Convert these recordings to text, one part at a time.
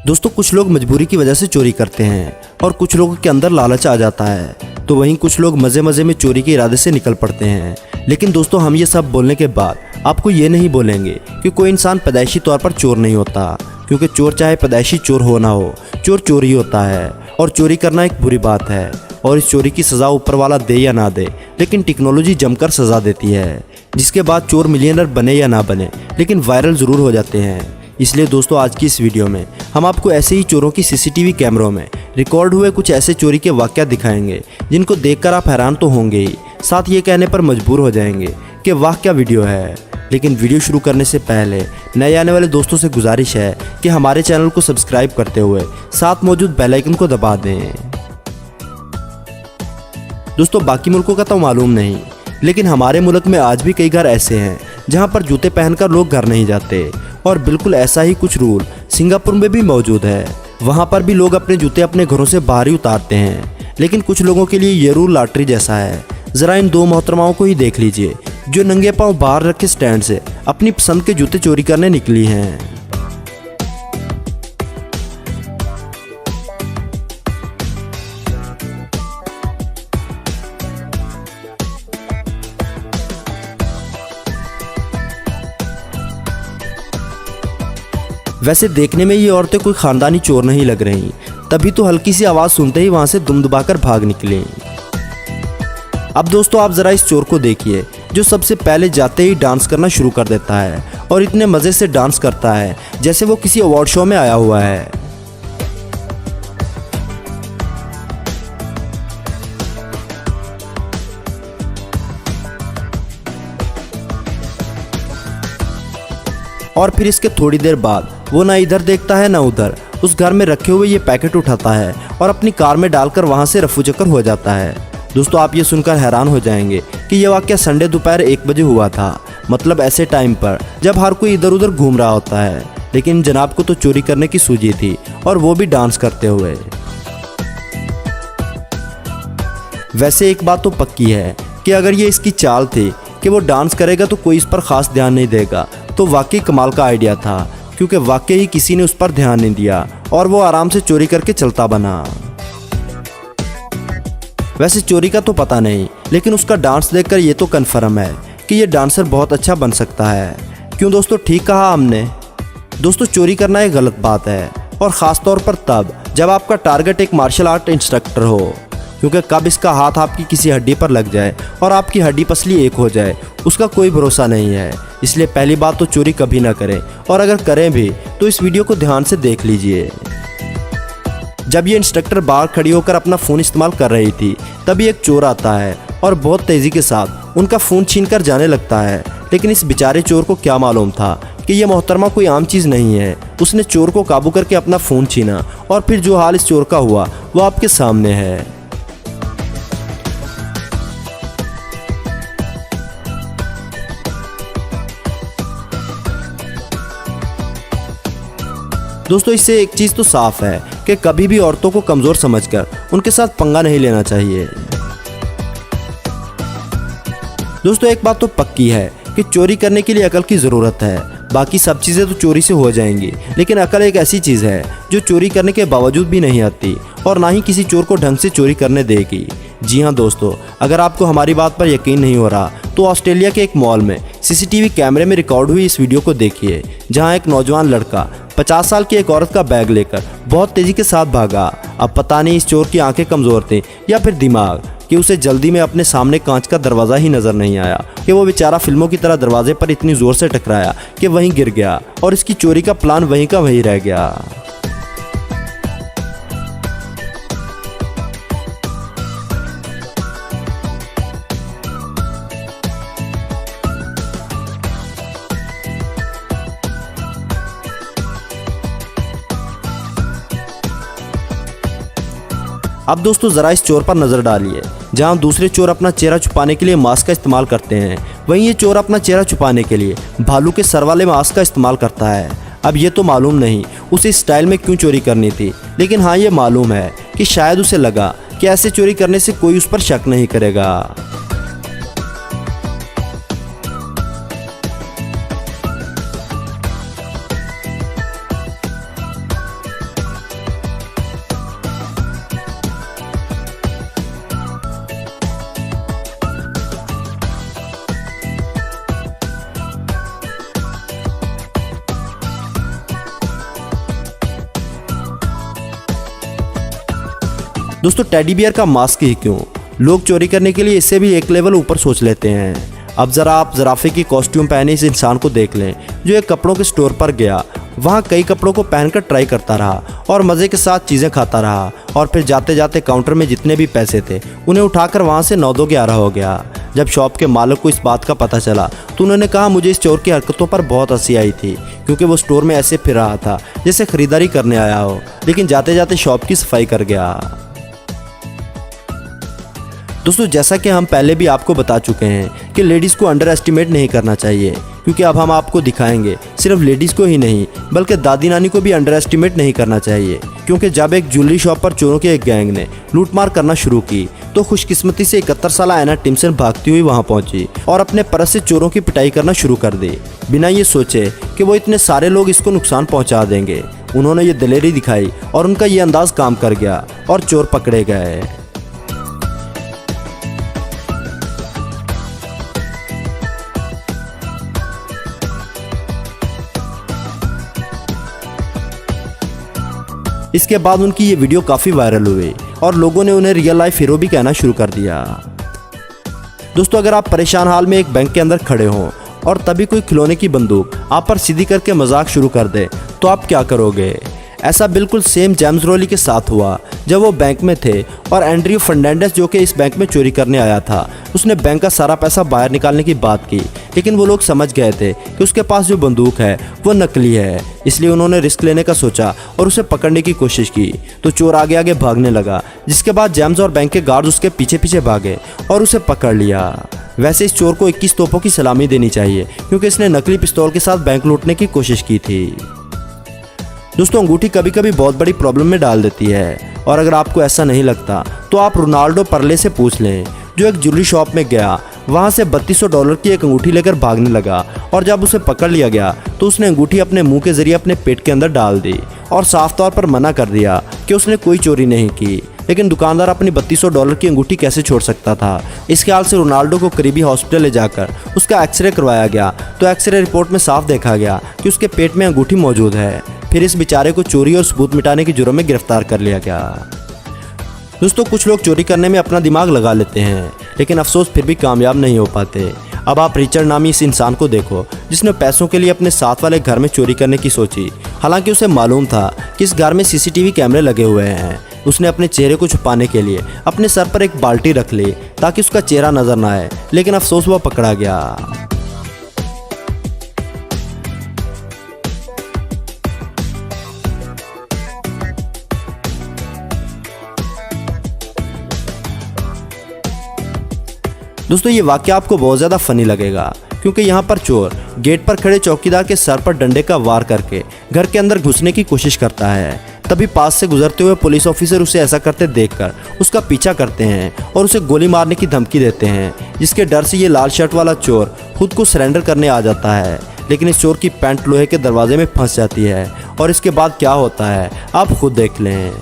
दोस्तों कुछ लोग मजबूरी की वजह से चोरी करते हैं और कुछ लोगों के अंदर लालच आ जाता है, तो वहीं कुछ लोग मज़े मज़े में चोरी के इरादे से निकल पड़ते हैं। लेकिन दोस्तों हम ये सब बोलने के बाद आपको ये नहीं बोलेंगे कि कोई इंसान पैदाइशी तौर पर चोर नहीं होता, क्योंकि चोर चाहे पैदाइशी चोर हो ना हो, चोर चोर ही होता है और चोरी करना एक बुरी बात है। और इस चोरी की सज़ा ऊपर वाला दे या ना दे, लेकिन टेक्नोलॉजी जमकर सज़ा देती है, जिसके बाद चोर मिलियनर बने या ना बने लेकिन वायरल ज़रूर हो जाते हैं। इसलिए दोस्तों आज की इस वीडियो में हम आपको ऐसे ही चोरों की सीसीटीवी कैमरों में रिकॉर्ड हुए कुछ ऐसे चोरी के वाक़या दिखाएंगे जिनको देखकर आप हैरान तो होंगे ही, साथ ये कहने पर मजबूर हो जाएंगे कि वाह क्या वीडियो है। लेकिन वीडियो शुरू करने से पहले नए आने वाले दोस्तों से गुजारिश है कि हमारे चैनल को सब्सक्राइब करते हुए साथ मौजूद बेल आइकन को दबा दें। दोस्तों बाकी मुल्कों का तो मालूम नहीं, लेकिन हमारे मुल्क में आज भी कई घर ऐसे हैं जहां पर जूते पहनकर लोग घर नहीं जाते, और बिल्कुल ऐसा ही कुछ रूल सिंगापुर में भी मौजूद है। वहां पर भी लोग अपने जूते अपने घरों से बाहर ही उतारते हैं, लेकिन कुछ लोगों के लिए ये रूल लॉटरी जैसा है। ज़रा इन दो मोहतरमाओं को ही देख लीजिए जो नंगे पांव बाहर रखे स्टैंड से अपनी पसंद के जूते चोरी करने निकली हैं। वैसे देखने में ये औरतें कोई खानदानी चोर नहीं लग रही, तभी तो हल्की सी आवाज़ सुनते ही वहाँ से दुम दबाकर भाग निकले। अब दोस्तों आप ज़रा इस चोर को देखिए जो सबसे पहले जाते ही डांस करना शुरू कर देता है, और इतने मज़े से डांस करता है जैसे वो किसी अवार्ड शो में आया हुआ है। और फिर इसके थोड़ी देर बाद वो ना इधर देखता है ना उधर, उस घर में रखे हुए ये पैकेट उठाता है और अपनी कार में डालकर वहाँ से रफू चक्कर हो जाता है। दोस्तों आप ये सुनकर हैरान हो जाएंगे कि ये वाक़या संडे दोपहर 1 बजे हुआ था, मतलब ऐसे टाइम पर जब हर कोई इधर उधर घूम रहा होता है। लेकिन जनाब को तो चोरी करने की सूझी थी, और वो भी डांस करते हुए। वैसे एक बात तो पक्की है कि अगर ये इसकी चाल थी कि वो डांस करेगा तो कोई इस पर ख़ास ध्यान नहीं देगा, तो वाकई कमाल का आइडिया था, क्योंकि वाकई ही किसी ने उस पर ध्यान नहीं दिया और वो आराम से चोरी करके चलता बना। वैसे चोरी का तो पता नहीं, लेकिन उसका डांस देखकर ये तो कन्फर्म है कि ये डांसर बहुत अच्छा बन सकता है। क्यों दोस्तों, ठीक कहा हमने। दोस्तों चोरी करना एक गलत बात है, और ख़ास तौर पर तब जब आपका टारगेट एक मार्शल आर्ट इंस्ट्रक्टर हो, क्योंकि कब इसका हाथ आपकी किसी हड्डी पर लग जाए और आपकी हड्डी पसली एक हो जाए उसका कोई भरोसा नहीं है। इसलिए पहली बात तो चोरी कभी ना करें, और अगर करें भी तो इस वीडियो को ध्यान से देख लीजिए। जब ये इंस्ट्रक्टर बाहर खड़ी होकर अपना फ़ोन इस्तेमाल कर रही थी, तभी एक चोर आता है और बहुत तेज़ी के साथ उनका फ़ोन छीनकर जाने लगता है। लेकिन इस बेचारे चोर को क्या मालूम था कि यह मोहतरमा कोई आम चीज़ नहीं है। उसने चोर को काबू करके अपना फ़ोन छीना, और फिर जो हाल इस चोर का हुआ वो आपके सामने है। दोस्तों इससे एक चीज़ तो साफ है कि कभी भी औरतों को कमज़ोर समझकर उनके साथ पंगा नहीं लेना चाहिए। दोस्तों एक बात तो पक्की है कि चोरी करने के लिए अकल की ज़रूरत है। बाकी सब चीज़ें तो चोरी से हो जाएंगी, लेकिन अकल एक ऐसी चीज़ है जो चोरी करने के बावजूद भी नहीं आती, और ना ही किसी चोर को ढंग से चोरी करने देगी। जी हाँ दोस्तों, अगर आपको हमारी बात पर यकीन नहीं हो रहा तो ऑस्ट्रेलिया के एक मॉल में सीसीटीवी कैमरे में रिकॉर्ड हुई इस वीडियो को देखिए, जहां एक नौजवान लड़का 50 साल की एक औरत का बैग लेकर बहुत तेज़ी के साथ भागा। अब पता नहीं इस चोर की आंखें कमज़ोर थी या फिर दिमाग, कि उसे जल्दी में अपने सामने कांच का दरवाज़ा ही नज़र नहीं आया कि वो बेचारा फिल्मों की तरह दरवाजे पर इतनी ज़ोर से टकराया कि वहीं गिर गया, और इसकी चोरी का प्लान वहीं का वहीं रह गया। अब दोस्तों ज़रा इस चोर पर नज़र डालिए, जहां दूसरे चोर अपना चेहरा छुपाने के लिए मास्क का इस्तेमाल करते हैं, वहीं ये चोर अपना चेहरा छुपाने के लिए भालू के सर वाले मास्क का इस्तेमाल करता है। अब ये तो मालूम नहीं उसे स्टाइल में क्यों चोरी करनी थी, लेकिन हाँ ये मालूम है कि शायद उसे लगा कि ऐसे चोरी करने से कोई उस पर शक नहीं करेगा। दोस्तों टेडी बियर का मास्क ही क्यों, लोग चोरी करने के लिए इससे भी एक लेवल ऊपर सोच लेते हैं। अब ज़रा आप ज़राफ़े की कॉस्ट्यूम पहने इस इंसान को देख लें जो एक कपड़ों के स्टोर पर गया, वहाँ कई कपड़ों को पहनकर ट्राई करता रहा और मज़े के साथ चीज़ें खाता रहा और फिर जाते जाते काउंटर में जितने भी पैसे थे उन्हें उठाकर वहाँ से 9-2-11 हो गया। जब शॉप के मालिक को इस बात का पता चला तो उन्होंने कहा, मुझे इस चोर की हरकतों पर बहुत हंसी आई थी क्योंकि वो स्टोर में ऐसे फिर रहा था जैसे खरीदारी करने आया हो, लेकिन जाते जाते शॉप की सफाई कर गया। दोस्तों जैसा कि हम पहले भी आपको बता चुके हैं कि लेडीज़ को अंडर एस्टिमेट नहीं करना चाहिए, क्योंकि अब हम आपको दिखाएंगे सिर्फ लेडीज़ को ही नहीं बल्कि दादी नानी को भी अंडर एस्टिमेट नहीं करना चाहिए। क्योंकि जब एक ज्वेलरी शॉप पर चोरों के एक गैंग ने लूटमार करना शुरू की तो खुशकिस्मती से 71 साल एना टिम्सन भागती हुई वहां पहुंची और अपने परस से चोरों की पिटाई करना शुरू कर दी, बिना ये सोचे कि वो इतने सारे लोग इसको नुकसान पहुंचा देंगे। उन्होंने ये दिलेरी दिखाई और उनका ये अंदाज काम कर गया और चोर पकड़े गए। इसके बाद उनकी ये वीडियो काफ़ी वायरल हुई और लोगों ने उन्हें रियल लाइफ हीरो भी कहना शुरू कर दिया। दोस्तों अगर आप परेशान हाल में एक बैंक के अंदर खड़े हों और तभी कोई खिलौने की बंदूक आप पर सीधी करके मजाक शुरू कर दे तो आप क्या करोगे? ऐसा बिल्कुल सेम जेम्स रॉली के साथ हुआ जब वो बैंक में थे और एंड्रयू फर्नांडिस जो कि इस बैंक में चोरी करने आया था, उसने बैंक का सारा पैसा बाहर निकालने की बात की, लेकिन वो लोग समझ गए थे कि उसके पास जो बंदूक है वो नकली है, इसलिए उन्होंने रिस्क लेने का सोचा और उसे पकड़ने की कोशिश की। तो चोर आगे आगे भागने लगा, जिसके बाद जेम्स और बैंक के गार्ड उसके पीछे पीछे भागे और उसे पकड़ लिया। वैसे इस चोर को 21 तोपों की सलामी देनी चाहिए क्योंकि इसने नकली पिस्तौल के साथ बैंक लूटने की कोशिश की थी। दोस्तों अंगूठी कभी कभी बहुत बड़ी प्रॉब्लम में डाल देती है, और अगर आपको ऐसा नहीं लगता तो आप रोनाल्डो परले से पूछ लें जो एक ज्वेलरी शॉप में गया, वहाँ से $3200 की एक अंगूठी लेकर भागने लगा और जब उसे पकड़ लिया गया तो उसने अंगूठी अपने मुंह के जरिए अपने पेट के अंदर डाल दी और साफ तौर पर मना कर दिया कि उसने कोई चोरी नहीं की। लेकिन दुकानदार अपनी $3200 की अंगूठी कैसे छोड़ सकता था? इस ख्याल से रोनाल्डो को करीबी हॉस्पिटल ले जाकर उसका एक्सरे करवाया गया तो एक्सरे रिपोर्ट में साफ देखा गया कि उसके पेट में अंगूठी मौजूद है। फिर इस बेचारे को चोरी और सबूत मिटाने के जुर्म में गिरफ्तार कर लिया गया। दोस्तों कुछ लोग चोरी करने में अपना दिमाग लगा लेते हैं, लेकिन अफसोस फिर भी कामयाब नहीं हो पाते। अब आप रिचर्ड नामी इस इंसान को देखो जिसने पैसों के लिए अपने साथ वाले घर में चोरी करने की सोची, हालांकि उसे मालूम था कि इस घर में CCTV कैमरे लगे हुए हैं। उसने अपने चेहरे को छुपाने के लिए अपने सर पर एक बाल्टी रख ली ताकि उसका चेहरा नजर ना आए, लेकिन अफसोस वह पकड़ा गया। दोस्तों ये वाकया आपको बहुत ज़्यादा फनी लगेगा क्योंकि यहाँ पर चोर गेट पर खड़े चौकीदार के सर पर डंडे का वार करके घर के अंदर घुसने की कोशिश करता है। तभी पास से गुजरते हुए पुलिस ऑफिसर उसे ऐसा करते देखकर उसका पीछा करते हैं और उसे गोली मारने की धमकी देते हैं, जिसके डर से ये लाल शर्ट वाला चोर खुद को सरेंडर करने आ जाता है। लेकिन इस चोर की पैंट लोहे के दरवाजे में फंस जाती है और इसके बाद क्या होता है आप खुद देख लें।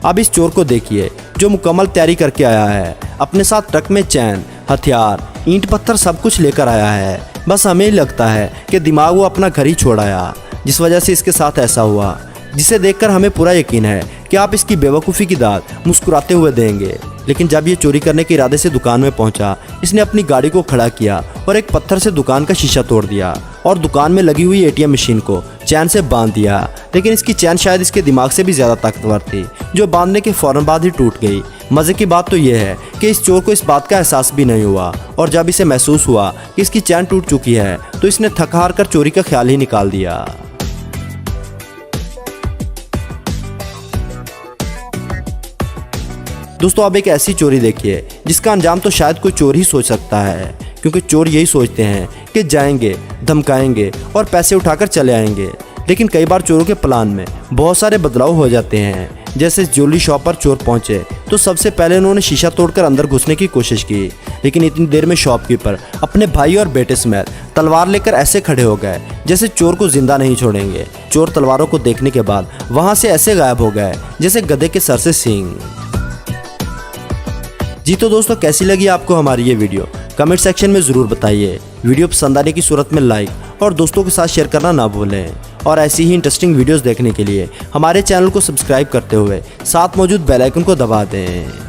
अब इस चोर को देखिए जो मुकम्मल तैयारी करके आया है, अपने साथ ट्रक में चैन, हथियार, ईंट पत्थर सब कुछ लेकर आया है। बस हमें ही लगता है कि दिमाग वो अपना घर ही छोड़ आया, जिस वजह से इसके साथ ऐसा हुआ, जिसे देखकर हमें पूरा यकीन है कि आप इसकी बेवकूफ़ी की दाद मुस्कुराते हुए देंगे। लेकिन जब ये चोरी करने के इरादे से दुकान में पहुंचा, इसने अपनी गाड़ी को खड़ा किया और एक पत्थर से दुकान का शीशा तोड़ दिया और दुकान में लगी हुई ATM मशीन को चैन से बांध दिया। लेकिन इसकी चैन शायद इसके दिमाग से भी ज़्यादा ताकतवर थी, जो बांधने के फौरन बाद ही टूट गई। मज़े की बात तो यह है कि इस चोर को इस बात का एहसास भी नहीं हुआ, और जब इसे महसूस हुआ कि इसकी चैन टूट चुकी है तो इसने थक हार कर चोरी का ख्याल ही निकाल दिया। दोस्तों अब एक ऐसी चोरी देखिए जिसका अंजाम तो शायद कोई चोर ही सोच सकता है, क्योंकि चोर यही सोचते हैं कि जाएंगे, धमकाएंगे और पैसे उठाकर चले आएंगे। लेकिन कई बार चोरों के प्लान में बहुत सारे बदलाव हो जाते हैं। जैसे ज्वेलरी शॉप पर चोर पहुंचे तो सबसे पहले उन्होंने शीशा तोड़कर अंदर घुसने की कोशिश की, लेकिन इतनी देर में शॉपकीपर अपने भाई और बेटे समेत तलवार लेकर ऐसे खड़े हो गए जैसे चोर को जिंदा नहीं छोड़ेंगे। चोर तलवारों को देखने के बाद वहां से ऐसे गायब हो गए जैसे गधे के सर से सींग। जी तो दोस्तों कैसी लगी आपको हमारी ये वीडियो? कमेंट सेक्शन में ज़रूर बताइए। वीडियो पसंद आने की सूरत में लाइक और दोस्तों के साथ शेयर करना ना भूलें। और ऐसी ही इंटरेस्टिंग वीडियोस देखने के लिए हमारे चैनल को सब्सक्राइब करते हुए साथ मौजूद बेल आइकन को दबा दें।